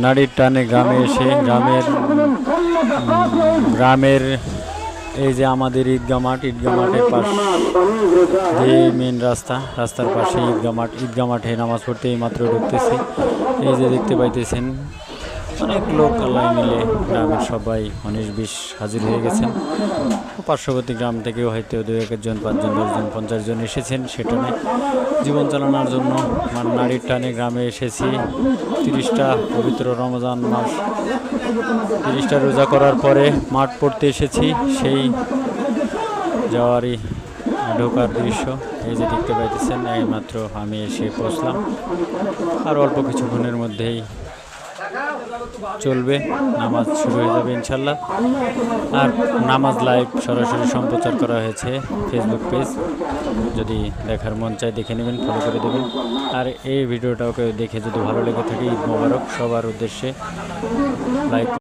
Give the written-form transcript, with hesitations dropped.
নারীর টানে গ্রামে এসে গ্রামের এই যে আমাদের ঈদগাহ মাঠের পাশ যে মেন রাস্তার পাশে ঈদগাহ মাঠে নামাজ পড়তে এই মাত্র ঢুকতেছি। এই যে দেখতে পাইতেছেন অনেক লোক আল্লাহ মিলে গ্রামের সবাই 19-20 হাজির হয়ে গেছেন। পার্শ্ববর্তী গ্রাম থেকেও হয়তো 2-1 জন, 5 জন, 10 জন, 50 জন এসেছেন। সেটা নয়, জীবন চালানোর জন্য নারীর টানে গ্রামে এসেছি। 30টা পবিত্র রমজান মাস, 30টা রোজা করার পরে মাঠ পড়তে এসেছি। সেই যাওয়ারই ঢোকার দৃশ্য এই যে দেখতে পাইতেছেন। এইমাত্র আমি এসে পৌঁছলাম, আর অল্প কিছুক্ষণের মধ্যেই চলবে, নামাজ শুরু হয়ে যাবে ইনশাল্লাহ। আর নামাজ লাইভ সরাসরি সম্প্রচার করা হয়েছে ফেসবুক পেজ, যদি দেখার মন চায় দেখে নেবেন, ফলো করে দেবেন। আর এই ভিডিওটাকে দেখে যদি ভালো লেগে থাকে, ঈদ মোবারক সবার উদ্দেশ্যে। লাইক